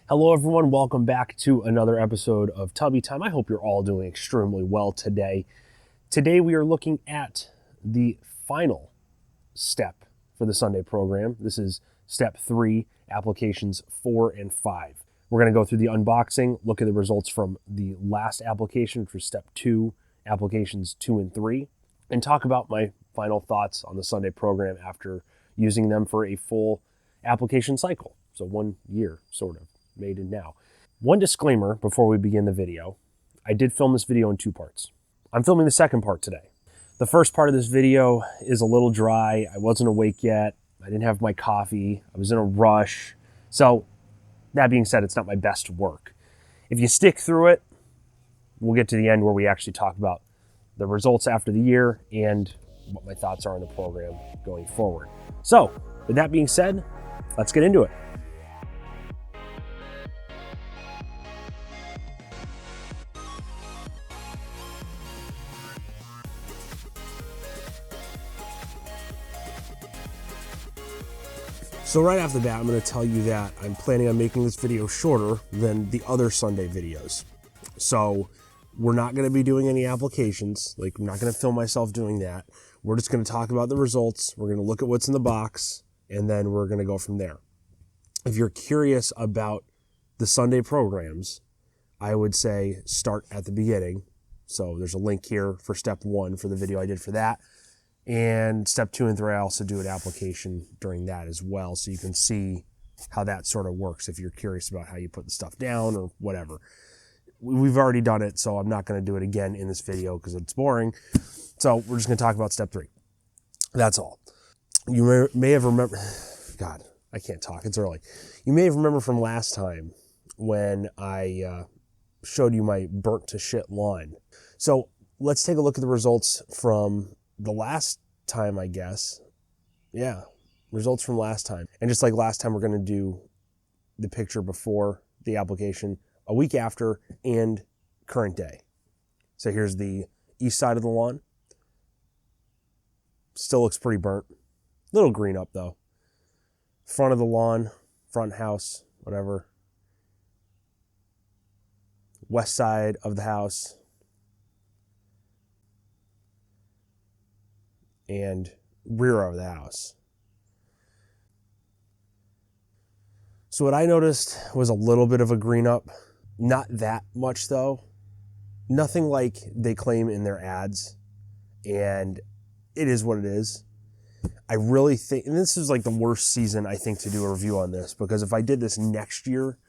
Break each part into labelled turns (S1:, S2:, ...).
S1: Hello everyone, welcome back to another episode of Tubby Time. I hope you're all doing extremely well today. Today we are looking at the final step for the Sunday program. This is step 3, applications 4 and 5. We're going to go through the unboxing, look at the results from the last application, which was step 2, applications 2 and 3, and talk about my final thoughts on the Sunday program after using them for a full application cycle. So 1 year, sort of. Made in now. One disclaimer before we begin the video. I did film this video in 2 parts. I'm filming the second part today. The first part of this video is a little dry. I wasn't awake yet. I didn't have my coffee. I was in a rush. So that being said, it's not my best work. If you stick through it, we'll get to the end where we actually talk about the results after the year and what my thoughts are on the program going forward. So with that being said, let's get into it. So right off the bat, I'm going to tell you that I'm planning on making this video shorter than the other Sunday videos. So we're not going to be doing any applications. I'm not going to film myself doing that. We're just going to talk about the results. We're going to look at what's in the box, and then we're going to go from there. If you're curious about the Sunday programs, I would say start at the beginning. So there's a link here for step 1 for the video I did for that. And step 2 and 3, I also do an application during that as well, so you can see how that sort of works if you're curious about how you put the stuff down or whatever. We've already done it, so I'm not going to do it again in this video because it's boring. So we're just going to talk about step 3. That's all. You may have remembered, God, I can't talk, it's early. You may have remembered from last time when I showed you my burnt to shit lawn. So let's take a look at the results from the last time, I guess. Yeah, results from last time. And just like last time, we're going to do the picture before the application, a week after, and current day. So here's the east side of the lawn. Still looks pretty burnt. Little green up though. Front of the lawn, front house, whatever. West side of the house. And rear of the house. So what I noticed was a little bit of a green up. Not that much though. Nothing like they claim in their ads. And it is what it is. I really think, and this is like the worst season I think to do a review on this, because if I did this next year,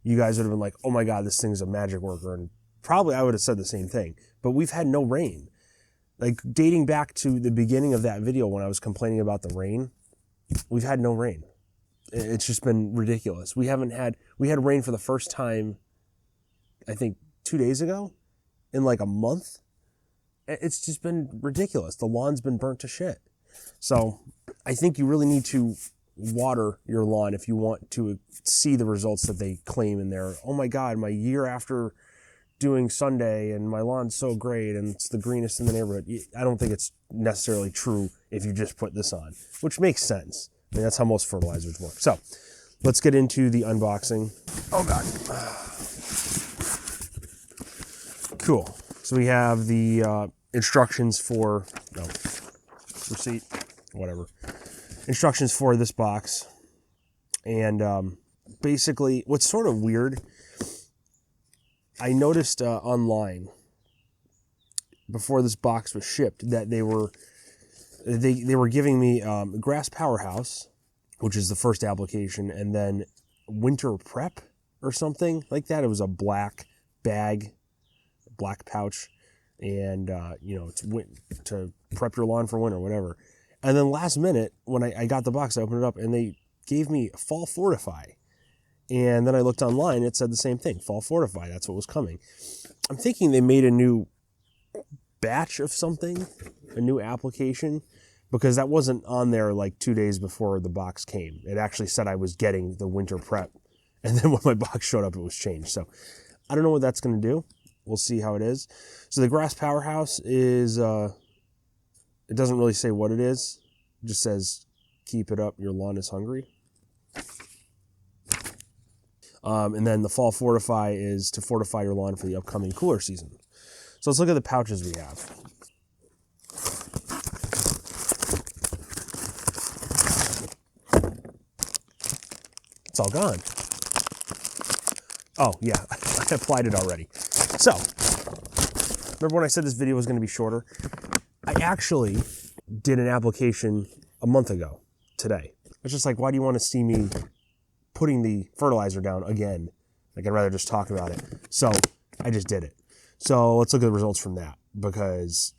S1: you guys would have been like, oh my God, this thing's a magic worker. And probably I would have said the same thing. But we've had no rain. Like dating back to the beginning of that video when I was complaining about the rain, we've had no rain. It's just been ridiculous. We had rain for the first time, I think 2 days ago in like a month. It's just been ridiculous. The lawn's been burnt to shit. So I think you really need to water your lawn if you want to see the results that they claim in there. Oh my God, my year after doing Sunday and my lawn's so great and it's the greenest in the neighborhood. I don't think it's necessarily true if you just put this on, which makes sense. I mean, that's how most fertilizers work. So let's get into the unboxing. Oh God. Cool. So we have the instructions for, receipt, whatever. Instructions for this box. And basically what's sort of weird, I noticed online before this box was shipped that they were giving me Grass Powerhouse, which is the first application, and then Winter Prep or something like that. It was a black bag, black pouch, and it's to prep your lawn for winter, whatever. And then last minute when I got the box, I opened it up and they gave me Fall Fortify. And then I looked online, it said the same thing, Fall Fortify, that's what was coming. I'm thinking they made a new batch of something, a new application, because that wasn't on there like 2 days before the box came. It actually said I was getting the winter prep. And then when my box showed up, it was changed. So I don't know what that's going to do. We'll see how it is. So the Grass Powerhouse is, it doesn't really say what it is. It just says, keep it up, your lawn is hungry. And then the fall fortify is to fortify your lawn for the upcoming cooler season. So let's look at the pouches we have. It's all gone. Oh, yeah, I applied it already. So, remember when I said this video was going to be shorter? I actually did an application a month ago today. It's just like, why do you want to see me putting the fertilizer down again? Like, I'd rather just talk about it. So, I just did it. So, let's look at the results from that, because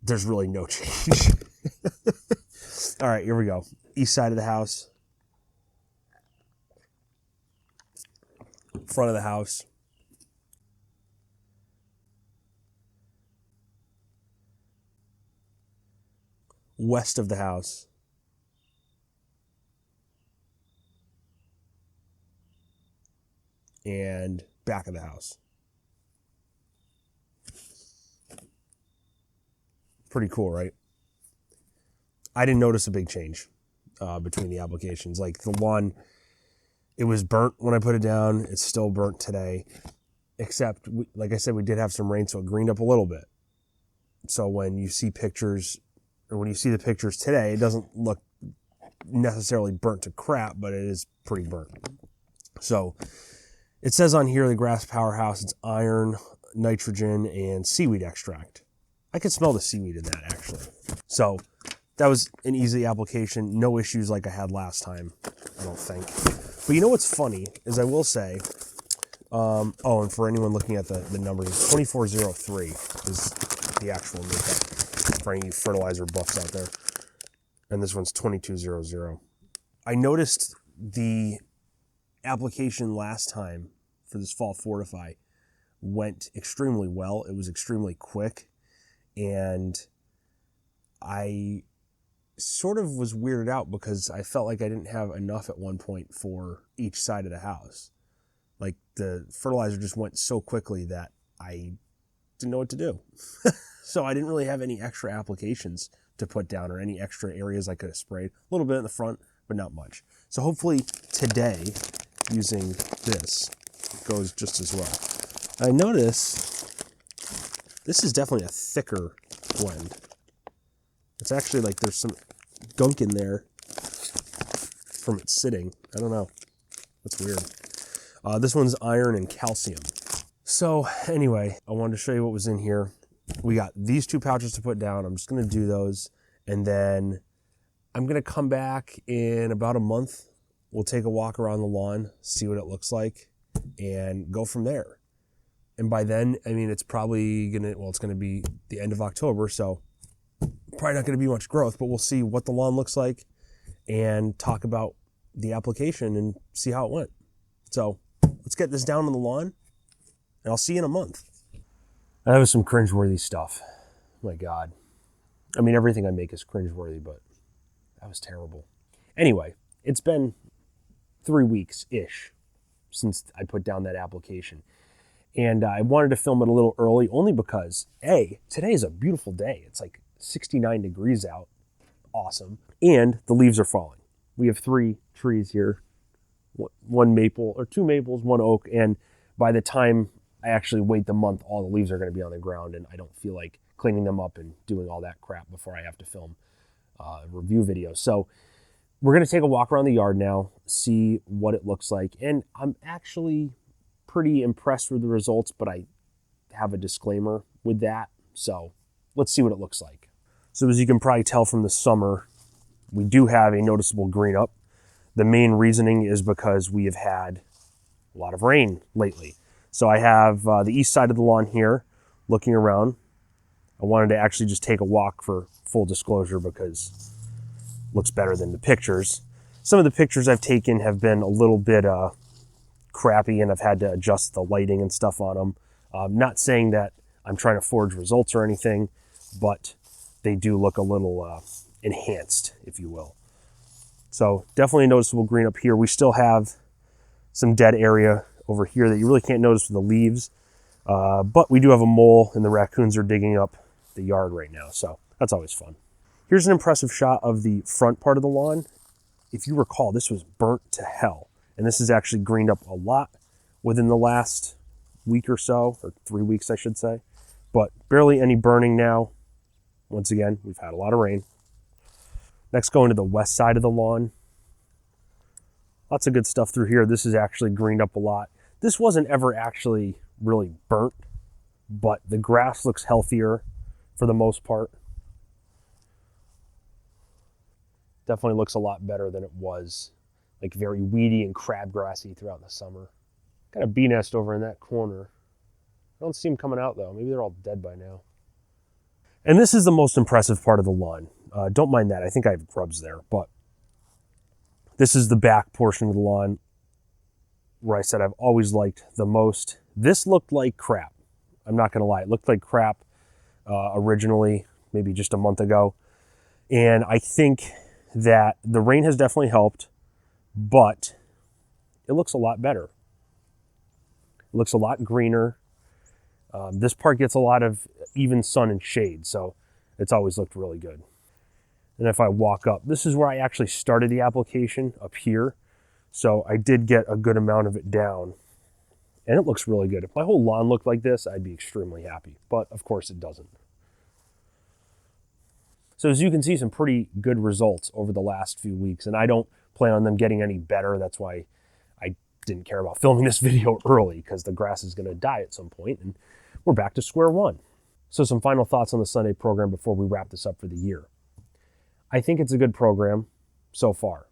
S1: there's really no change. All right, here we go. East side of the house. Front of the house. West of the house. And back of the house. Pretty cool, right? I didn't notice a big change between the applications. Like the one, it was burnt when I put it down. It's still burnt today. Except, like I said, we did have some rain, so it greened up a little bit. So when you see pictures, or when you see the pictures today, it doesn't look necessarily burnt to crap, but it is pretty burnt. So it says on here, the grass powerhouse, it's iron, nitrogen, and seaweed extract. I could smell the seaweed in that, actually. So that was an easy application. No issues like I had last time, I don't think. But you know what's funny is, I will say, oh, and for anyone looking at the numbers, 2403 is the actual makeup for any fertilizer buffs out there. And this one's 2200. I noticed the application last time for this fall fortify went extremely well. It was extremely quick. And I sort of was weirded out because I felt like I didn't have enough at one point for each side of the house. Like the fertilizer just went so quickly that I didn't know what to do. So I didn't really have any extra applications to put down or any extra areas I could have sprayed. A little bit in the front, but not much. So hopefully today, using this, goes just as well. I notice this is definitely a thicker blend. It's actually like there's some gunk in there from it sitting. I don't know. That's weird. This one's iron and calcium. So anyway, I wanted to show you what was in here. We got these two pouches to put down. I'm just going to do those. And then I'm going to come back in about a month. We'll take a walk around the lawn, see what it looks like, and go from there. And by then, I mean, it's probably going to, well, it's going to be the end of October, so probably not going to be much growth, but we'll see what the lawn looks like and talk about the application and see how it went. So let's get this down on the lawn, and I'll see you in a month. That was some cringeworthy stuff. My God. I mean, everything I make is cringeworthy, but that was terrible. Anyway, it's been 3 weeks-ish since I put down that application. And I wanted to film it a little early only because, A, today is a beautiful day. It's like 69 degrees out. Awesome. And the leaves are falling. We have 3 trees here. 1 maple, or 2 maples, 1 oak. And by the time I actually wait the month, all the leaves are going to be on the ground. And I don't feel like cleaning them up and doing all that crap before I have to film a review video. So we're going to take a walk around the yard now, see what it looks like. And I'm actually pretty impressed with the results, but I have a disclaimer with that. So let's see what it looks like. So as you can probably tell from the summer, we do have a noticeable green up. The main reasoning is because we have had a lot of rain lately. So I have the east side of the lawn here, looking around. I wanted to actually just take a walk for full disclosure because it looks better than the pictures. Some of the pictures I've taken have been a little bit crappy, and I've had to adjust the lighting and stuff on them. Not saying that I'm trying to forge results or anything, but they do look a little enhanced, if you will. So definitely a noticeable green up here. We still have some dead area over here that you really can't notice with the leaves, but we do have a mole, and the raccoons are digging up the yard right now, so that's always fun. Here's an impressive shot of the front part of the lawn. If you recall, this was burnt to hell. And this has actually greened up a lot within the last week or so, or 3 weeks, I should say. But barely any burning now. Once again, we've had a lot of rain. Next, going to the west side of the lawn. Lots of good stuff through here. This is actually greened up a lot. This wasn't ever actually really burnt, but the grass looks healthier for the most part. Definitely looks a lot better than it was, like very weedy and crabgrassy throughout the summer. Got a bee nest over in that corner. I don't see them coming out though. Maybe they're all dead by now. And this is the most impressive part of the lawn. Don't mind that. I think I have grubs there, but this is the back portion of the lawn where I said I've always liked the most. This looked like crap. I'm not going to lie. It looked like crap originally, maybe just a month ago. And I think that the rain has definitely helped, but it looks a lot better. It looks a lot greener. This part gets a lot of even sun and shade, so it's always looked really good. And if I walk up, this is where I actually started the application, up here. So I did get a good amount of it down, and it looks really good. If my whole lawn looked like this, I'd be extremely happy, but of course it doesn't. So as you can see, some pretty good results over the last few weeks, and I don't plan on them getting any better. That's why I didn't care about filming this video early, because the grass is going to die at some point, and we're back to square one. So some final thoughts on the Sunday program before we wrap this up for the year. I think it's a good program so far.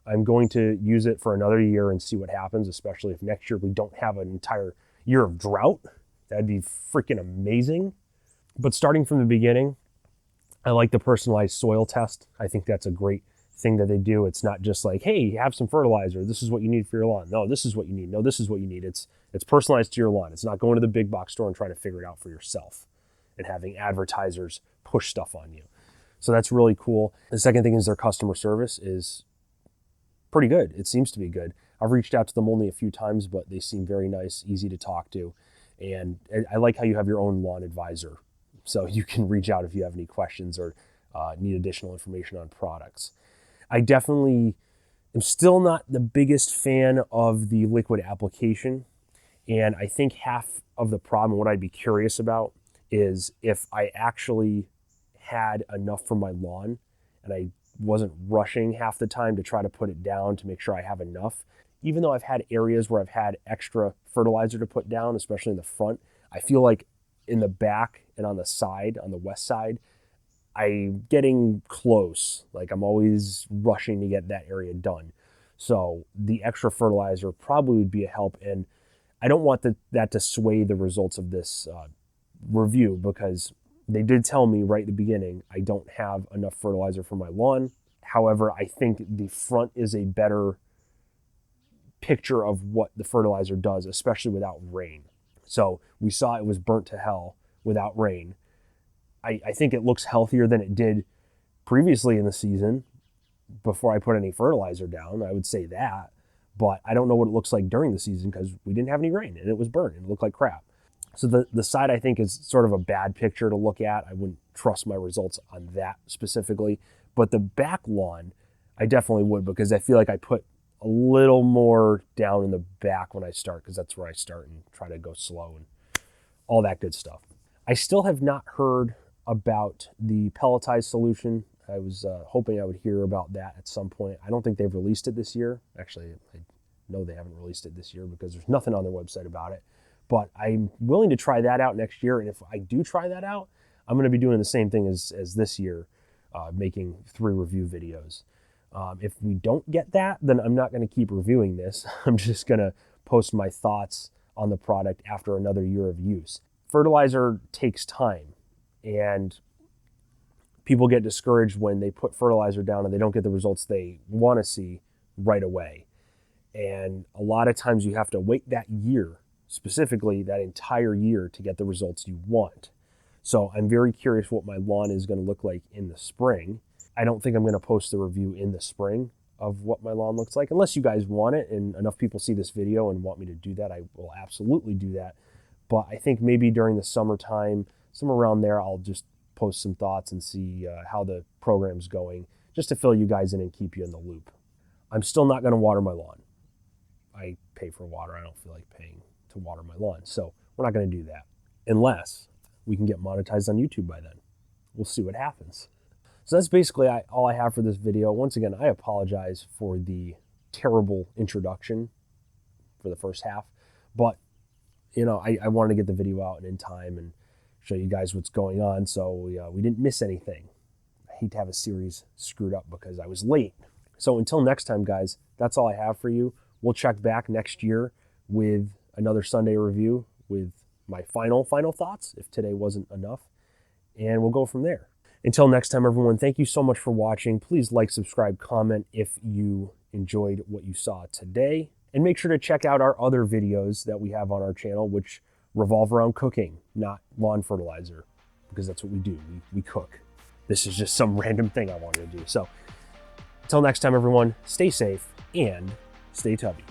S1: I'm going to use it for another year and see what happens, especially if next year we don't have an entire year of drought. That'd be freaking amazing. But starting from the beginning, I like the personalized soil test. I think that's a great thing that they do. It's not just like, hey, have some fertilizer. This is what you need for your lawn. No, this is what you need. No, this is what you need. It's personalized to your lawn. It's not going to the big box store and trying to figure it out for yourself and having advertisers push stuff on you. So that's really cool. The second thing is their customer service is pretty good. It seems to be good. I've reached out to them only a few times, but they seem very nice, easy to talk to. And I like how you have your own lawn advisor. So you can reach out if you have any questions or need additional information on products. I definitely am still not the biggest fan of the liquid application. And I think half of the problem, what I'd be curious about, is if I actually had enough for my lawn and I wasn't rushing half the time to try to put it down to make sure I have enough. Even though I've had areas where I've had extra fertilizer to put down, especially in the front, I feel like in the back and on the side, on the west side, I'm getting close. Like I'm always rushing to get that area done. So the extra fertilizer probably would be a help. And I don't want that to sway the results of this review, because they did tell me right at the beginning, I don't have enough fertilizer for my lawn. However, I think the front is a better picture of what the fertilizer does, especially without rain. So we saw it was burnt to hell without rain. I think it looks healthier than it did previously in the season before I put any fertilizer down. I would say that, but I don't know what it looks like during the season because we didn't have any rain and it was burnt and it looked like crap. So the side I think is sort of a bad picture to look at. I wouldn't trust my results on that specifically, but the back lawn, I definitely would, because I feel like I put a little more down in the back when I start, because that's where I start and try to go slow and all that good stuff. I still have not heard about the pelletized solution. I was hoping I would hear about that at some point. I don't think they've released it this year. Actually, I know they haven't released it this year because there's nothing on their website about it. But I'm willing to try that out next year. And if I do try that out, I'm going to be doing the same thing as this year, making 3 review videos. If we don't get that, then I'm not going to keep reviewing this. I'm just going to post my thoughts on the product after another year of use. Fertilizer takes time, and people get discouraged when they put fertilizer down and they don't get the results they want to see right away. And a lot of times you have to wait that year, specifically that entire year, to get the results you want. So I'm very curious what my lawn is going to look like in the spring. I don't think I'm going to post the review in the spring of what my lawn looks like. Unless you guys want it and enough people see this video and want me to do that, I will absolutely do that. But I think maybe during the summertime, somewhere around there, I'll just post some thoughts and see how the program's going, just to fill you guys in and keep you in the loop. I'm still not going to water my lawn. I pay for water. I don't feel like paying to water my lawn. So we're not going to do that unless we can get monetized on YouTube by then. We'll see what happens. So that's basically all I have for this video. Once again, I apologize for the terrible introduction for the first half, but you know, I wanted to get the video out in time and show you guys what's going on, so we didn't miss anything. I hate to have a series screwed up because I was late. So until next time, guys, that's all I have for you. We'll check back next year with another Sunday review with my final thoughts, if today wasn't enough, and we'll go from there. Until next time, everyone, thank you so much for watching. Please like, subscribe, comment if you enjoyed what you saw today. And make sure to check out our other videos that we have on our channel, which revolve around cooking, not lawn fertilizer, because that's what we do. We cook. This is just some random thing I wanted to do. So until next time, everyone, stay safe and stay tubby.